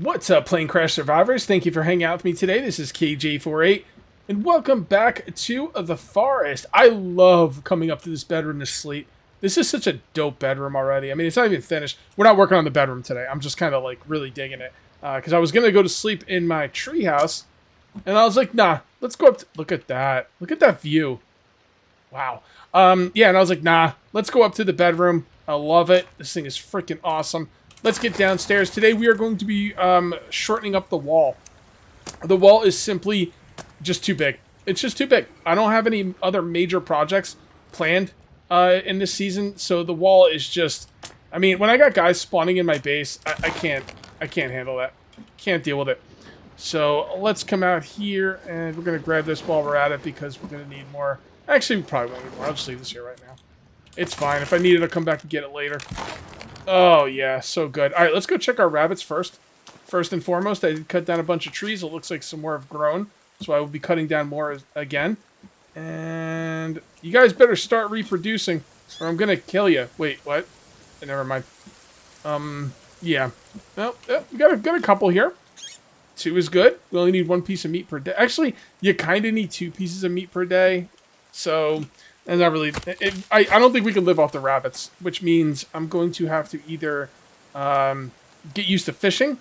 What's up, Plane Crash Survivors? Thank you for hanging out with me today. This is KJ48, and welcome back to the forest. I love coming up to this bedroom to sleep. This is such a dope bedroom already. I mean, it's not even finished. We're not working on the bedroom today. I'm just kind of like really digging it. Because I was going to go to sleep in my treehouse, and I was like, nah, let's go up to... Look at that. Look at that view. Wow. Yeah, and I was like, nah, let's go up to the bedroom. I love it. This thing is freaking awesome. Let's get downstairs. Today we are going to be shortening up the wall. The wall is simply just too big. It's just too big. I don't have any other major projects planned in this season, so the wall is just... I mean, when I got guys spawning in my base, I can't handle that. Can't deal with it. So let's come out here, and we're going to grab this while we're at it because we're going to need more. Actually, we probably won't need more. I'll just leave this here right now. It's fine. If I need it, I'll come back and get it later. Oh, yeah, so good. All right, let's go check our rabbits first. First and foremost, I did cut down a bunch of trees. It looks like some more have grown, so I will be cutting down more again. And you guys better start reproducing, or I'm going to kill you. Wait, what? Never mind. Yeah. Well, we got a couple here. 2 is good. We only need 1 piece of meat per day. Actually, you kind of need 2 pieces of meat per day. So... And not really. I don't think we can live off the rabbits, which means I'm going to have to either get used to fishing,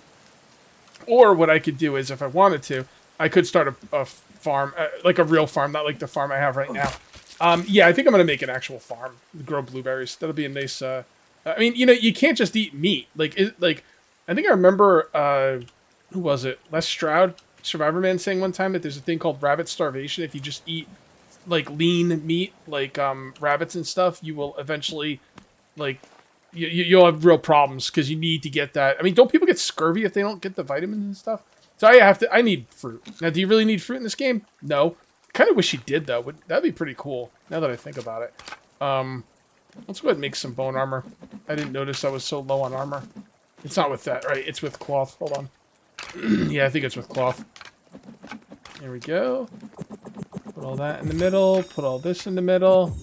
or what I could do is, if I wanted to, I could start a farm, like a real farm, not like the farm I have right now. Yeah, I think I'm going to make an actual farm, grow blueberries. That'll be a nice... I mean, you know, you can't just eat meat. Like, I think I remember, who was it? Les Stroud, Survivor Man, saying one time that there's a thing called rabbit starvation. If you just eat... like lean meat, like rabbits and stuff, you will eventually, like, you'll have real problems because you need to get that. I mean, don't people get scurvy if they don't get the vitamins and stuff? So I need fruit. Now, do you really need fruit in this game? No. Kind of wish you did though. That'd be pretty cool. Now that I think about it. Let's go ahead and make some bone armor. I didn't notice I was so low on armor. It's not with that, right? It's with cloth. Hold on. Yeah, I think it's with cloth. There we go. Put all that in the middle. Put all this in the middle.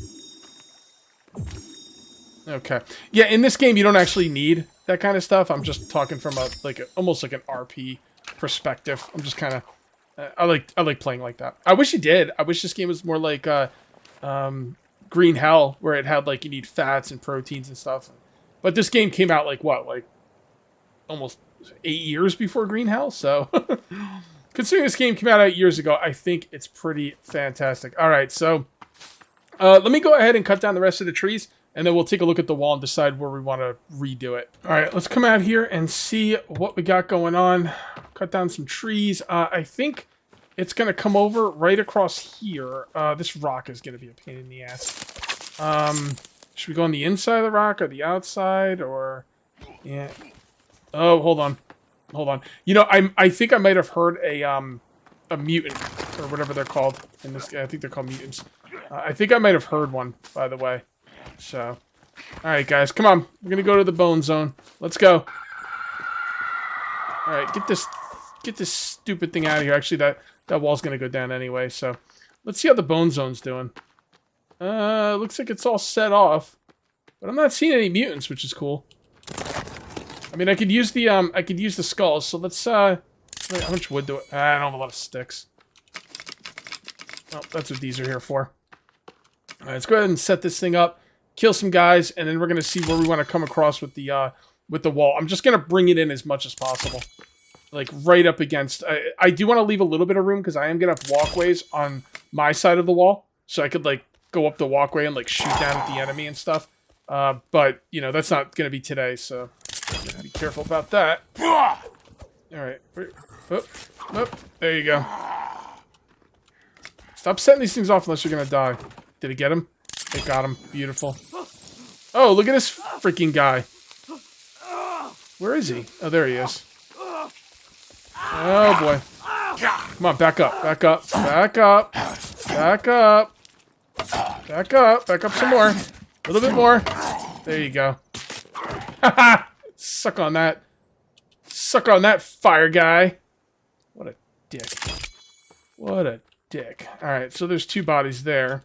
Okay. Yeah, in this game, you don't actually need that kind of stuff. I'm just talking from almost like an RP perspective. I'm just kind of... I like playing like that. I wish you did. I wish this game was more like Green Hell, where it had, like, you need fats and proteins and stuff. But this game came out, like, what? Like, almost 8 years before Green Hell, so... Considering this game came out 8 years ago, I think it's pretty fantastic. All right, so let me go ahead and cut down the rest of the trees, and then we'll take a look at the wall and decide where we want to redo it. All right, let's come out here and see what we got going on. Cut down some trees. I think it's going to come over right across here. This rock is going to be a pain in the ass. Should we go on the inside of the rock or the outside? Or yeah. Oh, hold on. Hold on. You know, I think I might have heard a mutant, or whatever they're called in this game. I think they're called mutants. I think I might have heard one, by the way. So, alright guys, come on. We're gonna go to the bone zone. Let's go. Alright, get this stupid thing out of here. Actually, that wall's gonna go down anyway, so let's see how the bone zone's doing. Looks like it's all set off. But I'm not seeing any mutants, which is cool. I mean, I could use the skulls, so let's, wait, how much wood do I don't have a lot of sticks. Oh, that's what these are here for. Alright, let's go ahead and set this thing up, kill some guys, and then we're gonna see where we want to come across with the wall. I'm just gonna bring it in as much as possible. Like, right up against... I do want to leave a little bit of room, because I am gonna have walkways on my side of the wall, so I could, like, go up the walkway and, like, shoot down at the enemy and stuff. But, you know, that's not gonna be today, so... Be careful about that. Alright. Oh, there you go. Stop setting these things off unless you're gonna die. Did it get him? It got him. Beautiful. Oh, look at this freaking guy. Where is he? Oh, there he is. Oh, boy. Come on, back up. Back up. Back up. Back up. Back up. Back up some more. A little bit more. There you go. Haha! Suck on that. Suck on that, fire guy. What a dick. What a dick. Alright, so there's 2 bodies there.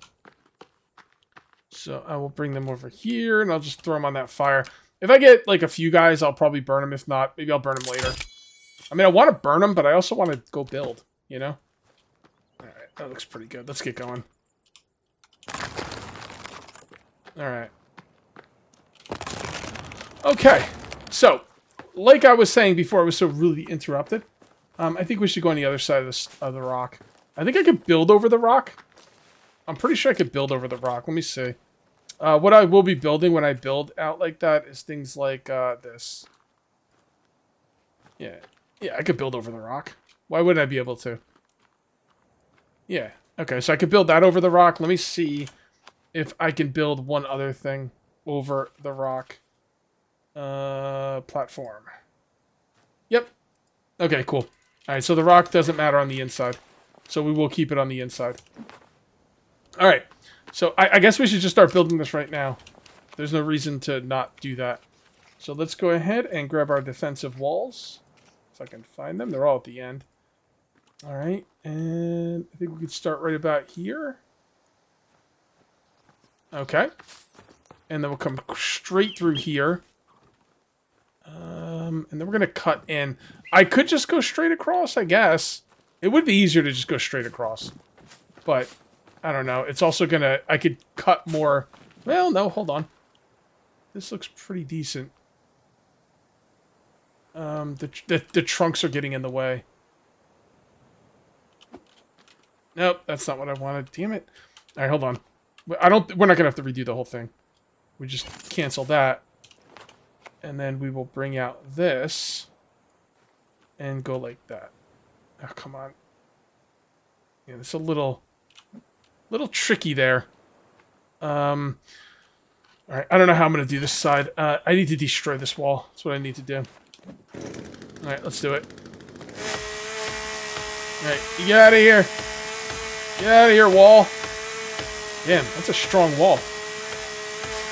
So I will bring them over here, and I'll just throw them on that fire. If I get, like, a few guys, I'll probably burn them. If not, maybe I'll burn them later. I mean, I want to burn them, but I also want to go build, you know? Alright, that looks pretty good. Let's get going. Alright. Okay, so, like I was saying before I was so rudely interrupted, I think we should go on the other side of the rock. I think I could build over the rock. I'm pretty sure I could build over the rock. Let me see. What I will be building when I build out like that is things like this. Yeah. Yeah, I could build over the rock. Why wouldn't I be able to? Yeah. Okay, so I could build that over the rock. Let me see if I can build one other thing over the rock. Platform. Yep. Okay, cool. Alright, so the rock doesn't matter on the inside. So we will keep it on the inside. Alright. So I guess we should just start building this right now. There's no reason to not do that. So let's go ahead and grab our defensive walls. If I can find them. They're all at the end. Alright. And I think we could start right about here. Okay. And then we'll come straight through here. And then we're going to cut in. I could just go straight across, I guess. It would be easier to just go straight across. But, I don't know. It's also going to... I could cut more... Well, no, hold on. This looks pretty decent. The trunks are getting in the way. Nope, that's not what I wanted. Damn it. Alright, hold on. We're not going to have to redo the whole thing. We just cancel that. And then we will bring out this. And go like that. Oh, come on. Yeah, it's a little tricky there. Alright, I don't know how I'm going to do this side. I need to destroy this wall. That's what I need to do. Alright, let's do it. Alright, you get out of here. Get out of here, wall. Damn, that's a strong wall.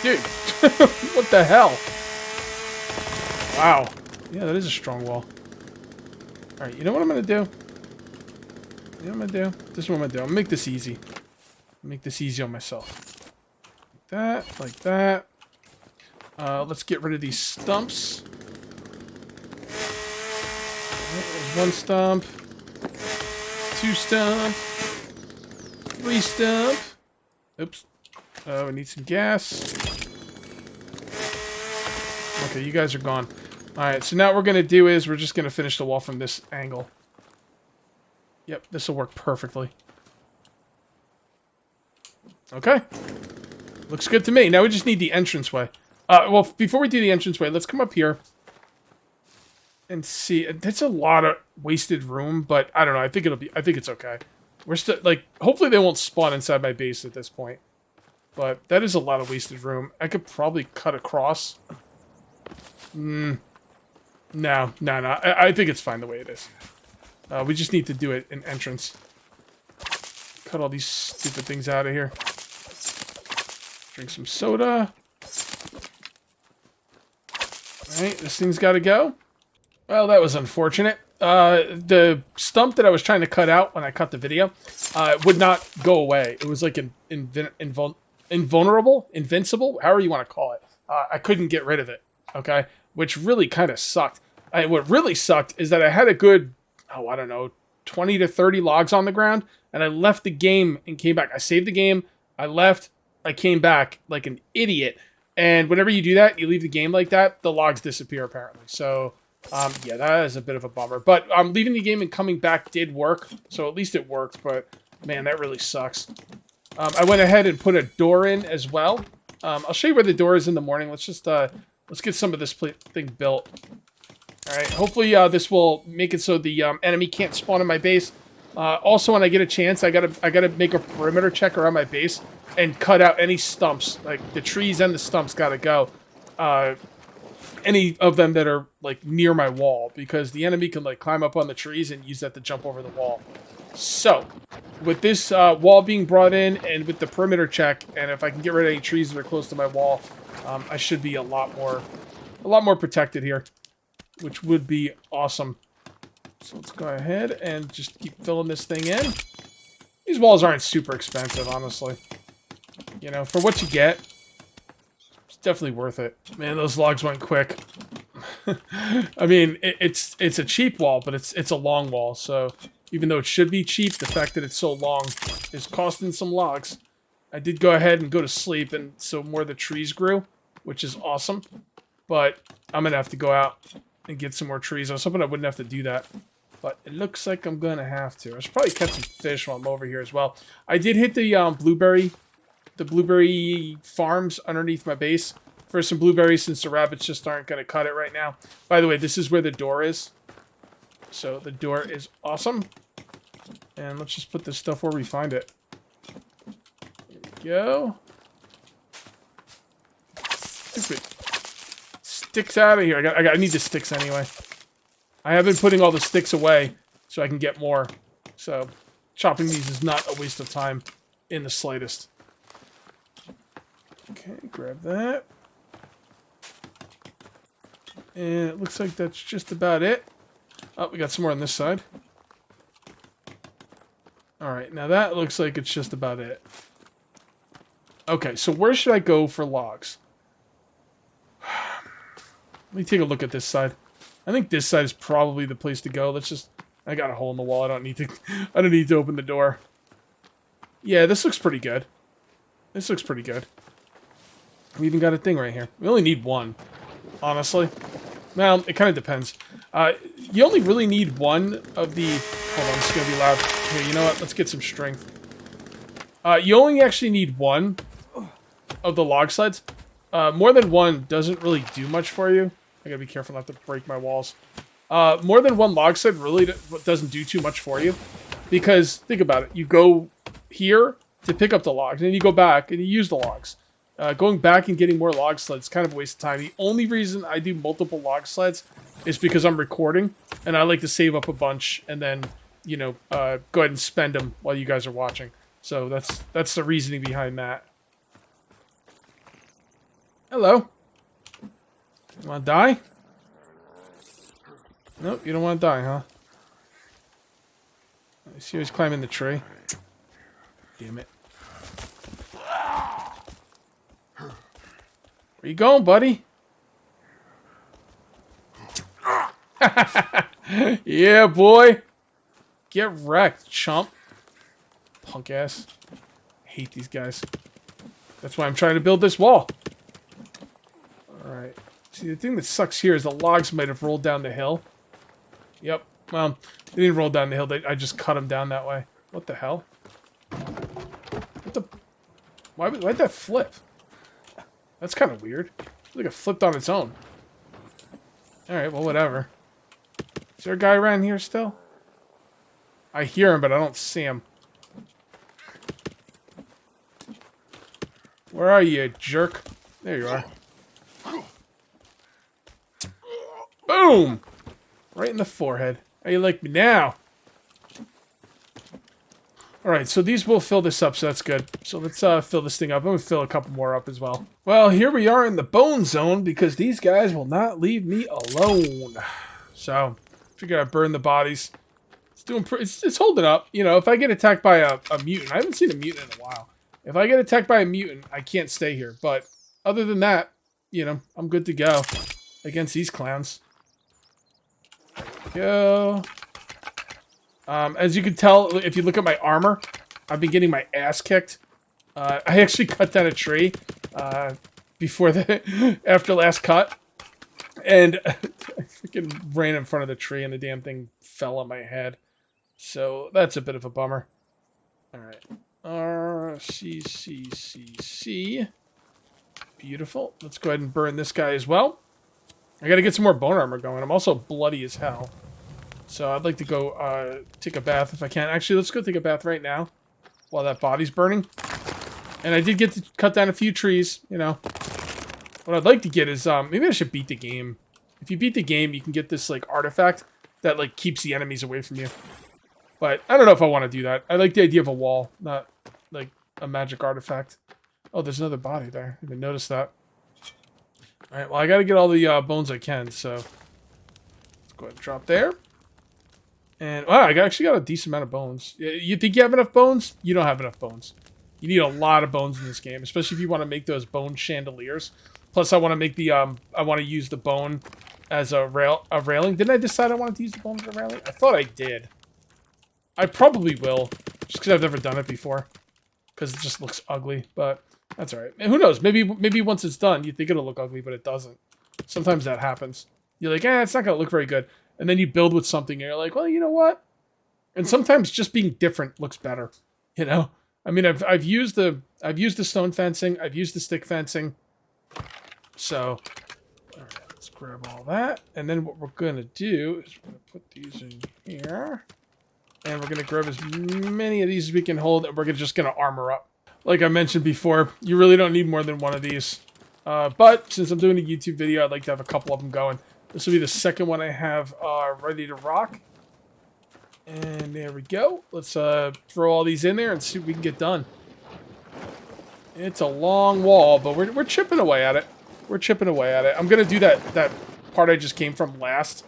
Dude, what the hell? Wow. Yeah, that is a strong wall. Alright, you know what I'm going to do? You know what I'm going to do? This is what I'm going to do. I'm going to make this easy. Make this easy on myself. Like that, like that. Let's get rid of these stumps. There's one stump. Two stump. Three stump. Oops. We need some gas. Okay, you guys are gone. Alright, so now what we're going to do is we're just going to finish the wall from this angle. Yep, this will work perfectly. Okay. Looks good to me. Now we just need the entranceway. Well, before we do the entranceway, let's come up here and see. That's a lot of wasted room, but I don't know. I think it's okay. We're still, like, hopefully they won't spawn inside my base at this point. But that is a lot of wasted room. I could probably cut across. No. I think it's fine the way it is. We just need to do it an entrance. Cut all these stupid things out of here. Drink some soda. Alright, this thing's got to go. Well, that was unfortunate. The stump that I was trying to cut out when I cut the video would not go away. It was like invulnerable, invincible, however you want to call it. I couldn't get rid of it, okay? Which really kind of sucked. What really sucked is that I had a good, I don't know, 20 to 30 logs on the ground, and I left the game and came back. I saved the game, I left, I came back like an idiot. And whenever you do that, you leave the game like that, the logs disappear apparently. So, yeah, that is a bit of a bummer. But leaving the game and coming back did work, so at least it worked, but man, that really sucks. I went ahead and put a door in as well. I'll show you where the door is in the morning. Let's just, let's get some of this thing built. Alright, hopefully this will make it so the enemy can't spawn in my base. Also, when I get a chance, I gotta make a perimeter check around my base and cut out any stumps. Like, the trees and the stumps gotta go. Any of them that are, like, near my wall, because the enemy can, like, climb up on the trees and use that to jump over the wall. So, with this wall being brought in, and with the perimeter check, and if I can get rid of any trees that are close to my wall, I should be a lot more protected here, which would be awesome. So let's go ahead and just keep filling this thing in. These walls aren't super expensive, honestly. You know, for what you get, it's definitely worth it. Man, those logs went quick. I mean, it's a cheap wall, but it's a long wall. So even though it should be cheap, the fact that it's so long is costing some logs. I did go ahead and go to sleep, and so more of the trees grew, which is awesome. But I'm gonna have to go out and get some more trees. I was hoping I wouldn't have to do that, but it looks like I'm gonna have to. I should probably catch some fish while I'm over here as well. I did hit the blueberry farms underneath my base for some blueberries, since the rabbits just aren't going to cut it right now. By the way, this is where the door is. So the door is awesome. And let's just put this stuff where we find it. There we go. Stupid. Sticks out of here. I need the sticks anyway. I have been putting all the sticks away so I can get more. So chopping these is not a waste of time in the slightest. Okay, grab that. And it looks like that's just about it. Oh, we got some more on this side. Alright, now that looks like it's just about it. Okay, so where should I go for logs? Let me take a look at this side. I think this side is probably the place to go. Let's just... I got a hole in the wall. I don't need to open the door. Yeah, this looks pretty good. This looks pretty good. We even got a thing right here. We only need one, honestly. Well, it kind of depends. You only really need one of the... Hold on, it's going to be loud. Here, you know what? Let's get some strength. You only actually need one of the log sleds. More than one doesn't really do much for you. I gotta be careful not to break my walls. More than one log sled really doesn't do too much for you. Because, think about it. You go here to pick up the logs, and then you go back and you use the logs. Going back and getting more log sleds is kind of a waste of time. The only reason I do multiple log sleds is because I'm recording, and I like to save up a bunch, and then, you know, go ahead and spend them while you guys are watching. So that's the reasoning behind that. Hello. You want to die? Nope, you don't want to die, huh? I see he's climbing the tree. Damn it. Where you going, buddy? Yeah, boy. Get wrecked, chump. Punk ass. Hate these guys. That's why I'm trying to build this wall. Alright. See, the thing that sucks here is the logs might have rolled down the hill. Yep. Well, they didn't roll down the hill. I just cut them down that way. What the hell? What the... Why'd that flip? That's kind of weird. It's like it flipped on its own. Alright, well, whatever. Is there a guy around here still? I hear him, but I don't see him. Where are you, jerk? There you are. Boom! Right in the forehead. How you like me now? Alright, so these will fill this up, so that's good. So let's fill this thing up. I'm going to fill a couple more up as well. Well, here we are in the bone zone, because these guys will not leave me alone. So, figure I'd burn the bodies. It's doing it's holding up. You know, if I get attacked by a mutant, I haven't seen a mutant in a while. If I get attacked by a mutant, I can't stay here. But other than that, you know, I'm good to go against these clowns. There we go. As you can tell, if you look at my armor, I've been getting my ass kicked. I actually cut down a tree before after last cut, and I freaking ran in front of the tree, and the damn thing fell on my head. So that's a bit of a bummer. All right, C. Beautiful. Let's go ahead and burn this guy as well. I got to get some more bone armor going. I'm also bloody as hell. So I'd like to go take a bath if I can. Actually, let's go take a bath right now while that body's burning. And I did get to cut down a few trees, you know. What I'd like to get is, maybe I should beat the game. If you beat the game, you can get this, like, artifact that, like, keeps the enemies away from you. But I don't know if I want to do that. I like the idea of a wall, not, like, a magic artifact. Oh, there's another body there. I didn't notice that. Alright, well, I gotta get all the bones I can, so... Let's go ahead and drop there. And, wow, I actually got a decent amount of bones. You think you have enough bones? You don't have enough bones. You need a lot of bones in this game, especially if you want to make those bone chandeliers. Plus, I want to make the, I want to use the bone as a railing. Didn't I decide I wanted to use the bone as a railing? I thought I did. I probably will, just because I've never done it before. Because it just looks ugly, but that's alright. And who knows? Maybe once it's done, you think it'll look ugly, but it doesn't. Sometimes that happens. You're like, it's not going to look very good. And then you build with something, and you're like, well, you know what? And sometimes just being different looks better. You know? I mean, I've used the stone fencing. I've used the stick fencing. So, all right, let's grab all that. And then what we're going to do is we're going to put these in here. And we're going to grab as many of these as we can hold. And we're just going to armor up. Like I mentioned before, you really don't need more than one of these. But since I'm doing a YouTube video, I'd like to have a couple of them going. This will be the second one I have ready to rock. And there we go. Let's throw all these in there and see what we can get done. It's a long wall, but we're chipping away at it. We're chipping away at it. I'm going to do that part I just came from last.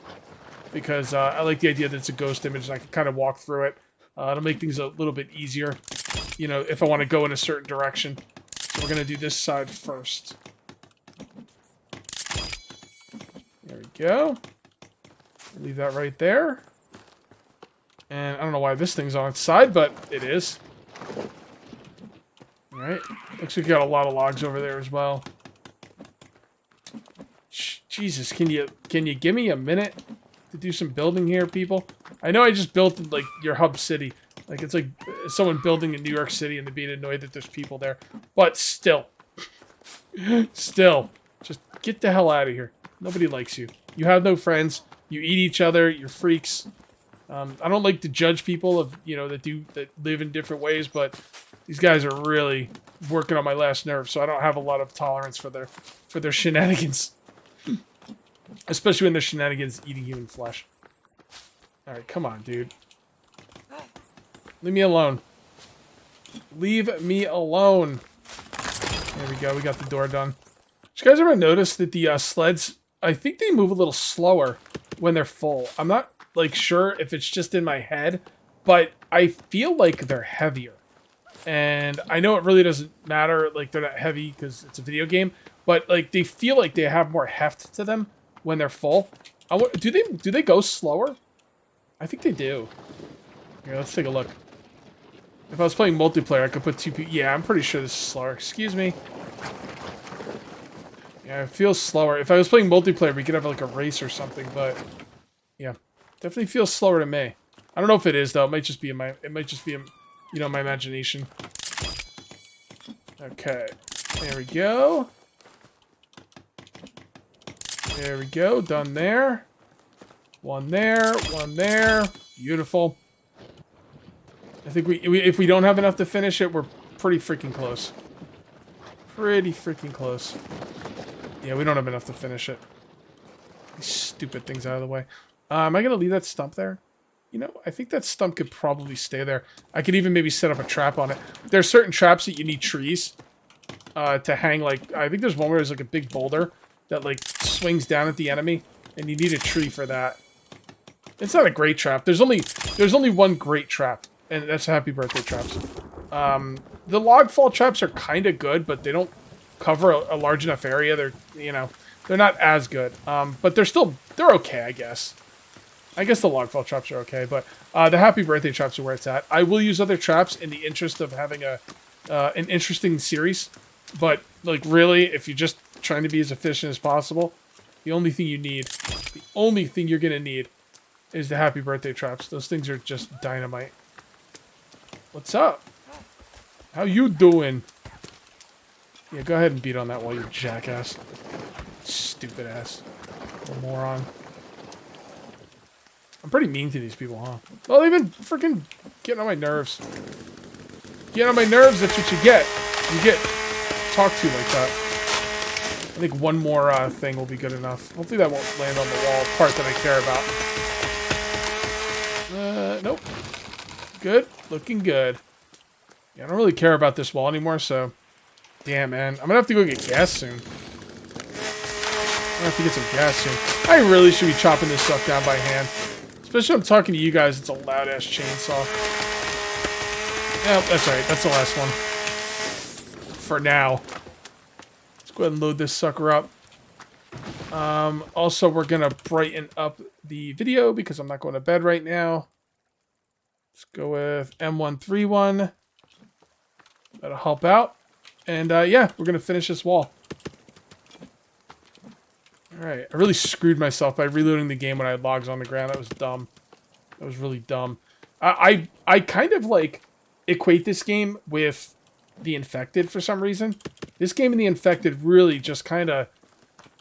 Because I like the idea that it's a ghost image and I can kind of walk through it. It'll make things a little bit easier. You know, if I want to go in a certain direction. So we're going to do this side first. There we go. Leave that right there. And I don't know why this thing's on its side, but it is. Alright. Looks like you got a lot of logs over there as well. Jesus, can you give me a minute to do some building here, people? I know I just built, like, your hub city. Like, it's like someone building in New York City and they're being annoyed that there's people there. But still. Still. Just get the hell out of here. Nobody likes you. You have no friends. You eat each other. You're freaks. I don't like to judge people of that live in different ways, but these guys are really working on my last nerve, so I don't have a lot of tolerance for their shenanigans. Especially when their shenanigans eating human flesh. Alright, come on, dude. Leave me alone. Leave me alone. There we go, we got the door done. Did you guys ever notice that the sleds, I think they move a little slower when they're full. I'm not like sure if it's just in my head, but I feel like they're heavier. And I know it really doesn't matter, like they're not heavy because it's a video game, but like they feel like they have more heft to them when they're full. Do they go slower? I think they do. Here, let's take a look. If I was playing multiplayer, I could put two people. Yeah, I'm pretty sure this is slower. Excuse me. Yeah, it feels slower. If I was playing multiplayer, we could have like a race or something, but yeah, definitely feels slower to me. I don't know if it is though. It might just be my imagination. Okay, there we go. There we go. Done there. One there. One there. Beautiful. I think if we don't have enough to finish it, we're pretty freaking close. Pretty freaking close. Yeah, we don't have enough to finish it. These stupid things out of the way. Am I going to leave that stump there? You know, I think that stump could probably stay there. I could even maybe set up a trap on it. There are certain traps that you need trees to hang, like, I think there's one where there's like a big boulder that like swings down at the enemy, and you need a tree for that. It's not a great trap. There's only one great trap, and that's happy birthday traps. The log fall traps are kind of good, but they don't cover a large enough area. They're not as good. But they're okay, I guess. I guess the log fall traps are okay, but the happy birthday traps are where it's at. I will use other traps in the interest of having an interesting series, but like really, if you're just trying to be as efficient as possible, the only thing you're gonna need is the happy birthday traps. Those things are just dynamite. What's up? How you doing? Yeah, go ahead and beat on that wall, you jackass. Stupid ass. Little moron. I'm pretty mean to these people, huh? Well, they've been freaking getting on my nerves. Getting on my nerves, that's what you get. You get talked to like that. I think one more thing will be good enough. Hopefully that won't land on the wall part that I care about. Nope. Good. Looking good. Yeah, I don't really care about this wall anymore, so... Damn, man. I'm gonna have to go get gas soon. I'm gonna have to get some gas soon. I really should be chopping this stuff down by hand. Especially when I'm talking to you guys, it's a loud-ass chainsaw. Yeah, that's right. That's the last one. For now. Let's go ahead and load this sucker up. Also, we're going to brighten up the video because I'm not going to bed right now. Let's go with M131. That'll help out. And yeah, we're going to finish this wall. Alright, I really screwed myself by reloading the game when I had logs on the ground. That was dumb. That was really dumb. I kind of like equate this game with The Infected for some reason. This game and The Infected really just kind of,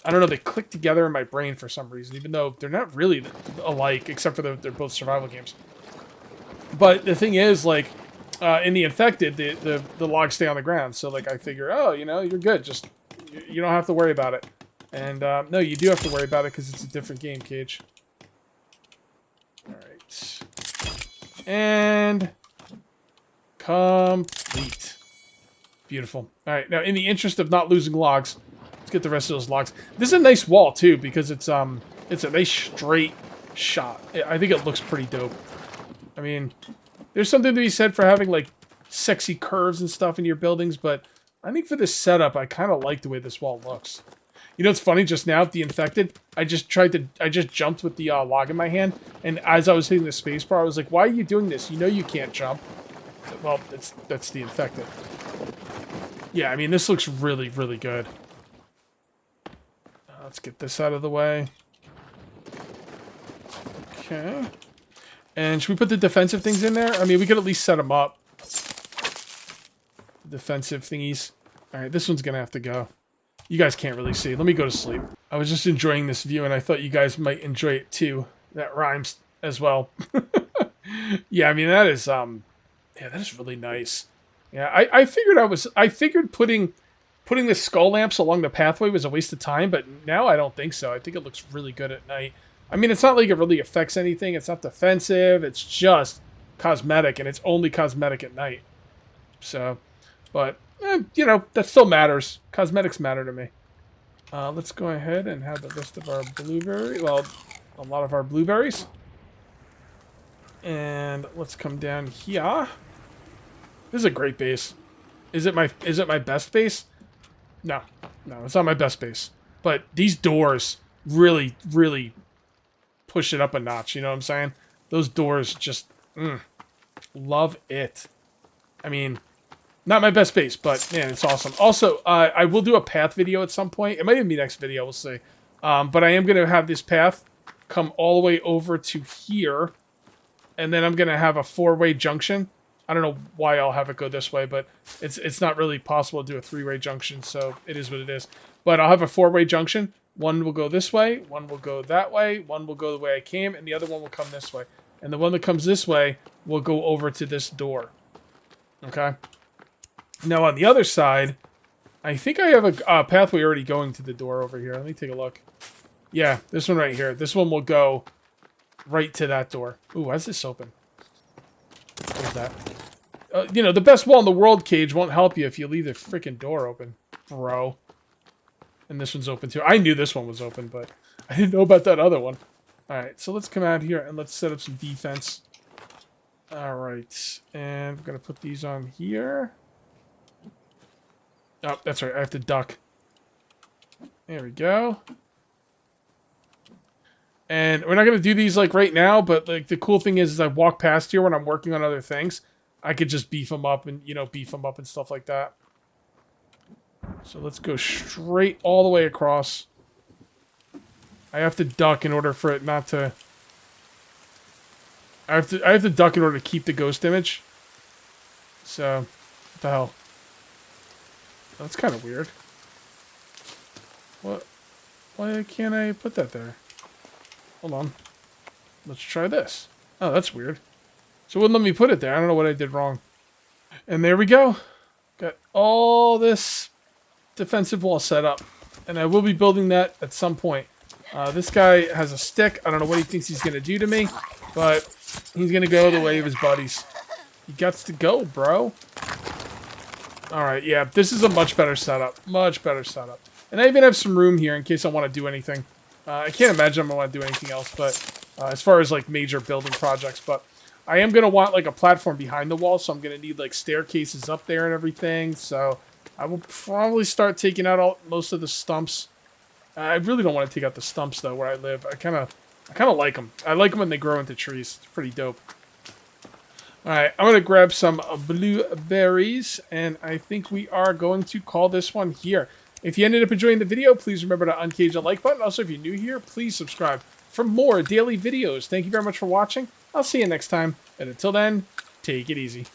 I don't know, they click together in my brain for some reason, even though they're not really alike, except for they're both survival games. But the thing is, like, in The Infected, the logs stay on the ground, so like I figure, oh, you know, you're good, just you don't have to worry about it. And no, you do have to worry about it because it's a different game, Cage. All right, and complete. Beautiful. All right, now in the interest of not losing logs, let's get the rest of those logs. This is a nice wall too because it's a nice straight shot. I think it looks pretty dope. I mean, there's something to be said for having like sexy curves and stuff in your buildings, but I think for this setup, I kind of like the way this wall looks. You know, it's funny. Just now, The Infected, I just jumped with the log in my hand, and as I was hitting the spacebar, I was like, "Why are you doing this? You know you can't jump." Well, that's The Infected. Yeah, I mean, this looks really, really good. Let's get this out of the way. Okay. And should we put the defensive things in there? I mean, we could at least set them up. Defensive thingies. All right, this one's going to have to go. You guys can't really see. Let me go to sleep. I was just enjoying this view, and I thought you guys might enjoy it too. That rhymes as well. Yeah, I mean, that is, yeah, that is really nice. Yeah, I figured putting the skull lamps along the pathway was a waste of time, but now I don't think so. I think it looks really good at night. I mean, it's not like it really affects anything. It's not defensive. It's just cosmetic, and it's only cosmetic at night. So, but, you know, that still matters. Cosmetics matter to me. Let's go ahead and have the rest of our blueberry. Well, a lot of our blueberries. And let's come down here. This is a great base. Is it my best base? No, it's not my best base. But these doors really, really push it up a notch. You know what I'm saying? Those doors just, love it. I mean, not my best base, but man, it's awesome. Also, I will do a path video at some point. It might even be next video. We'll see. But I am going to have this path come all the way over to here, and then I'm going to have a 4-way junction. I don't know why I'll have it go this way, but it's not really possible to do a 3-way junction, so it is what it is. But I'll have a 4-way junction. One will go this way, one will go that way, one will go the way I came, and the other one will come this way. And the one that comes this way will go over to this door. Okay? Now on the other side, I think I have a pathway already going to the door over here. Let me take a look. Yeah, this one right here. This one will go right to that door. Ooh, why is this open? What is that? You know, the best wall in the world, Cage, won't help you if you leave the freaking door open, bro. And this one's open too. I knew this one was open, but I didn't know about that other one. Alright, so let's come out here and let's set up some defense. Alright, and we're going to put these on here. Oh, that's right, I have to duck. There we go. And we're not going to do these like right now, but like the cool thing is I walk past here when I'm working on other things. I could just beef them up and, you know, beef them up and stuff like that. So let's go straight all the way across. I have to duck in order for it not to... I have to duck in order to keep the ghost image. So, what the hell? That's kind of weird. What? Why can't I put that there? Hold on. Let's try this. Oh, that's weird. So it wouldn't let me put it there. I don't know what I did wrong. And there we go. Got all this defensive wall set up. And I will be building that at some point. This guy has a stick. I don't know what he thinks he's going to do to me. But he's going to go the way of his buddies. He guts to go, bro. Alright, yeah. This is a much better setup. Much better setup. And I even have some room here in case I want to do anything. I can't imagine I'm going to want to do anything else, but as far as like major building projects, but I am going to want like a platform behind the wall, so I'm going to need like staircases up there and everything, so I will probably start taking out most of the stumps I really don't want to take out the stumps though where I live. I kind of like them. I like them when they grow into trees. It's pretty dope. All right, I'm gonna grab some blueberries, and I think we are going to call this one here. If you ended up enjoying the video, please remember to uncage the like button. Also, if you're new here, please subscribe for more daily videos. Thank you very much for watching. I'll see you next time, and until then, take it easy.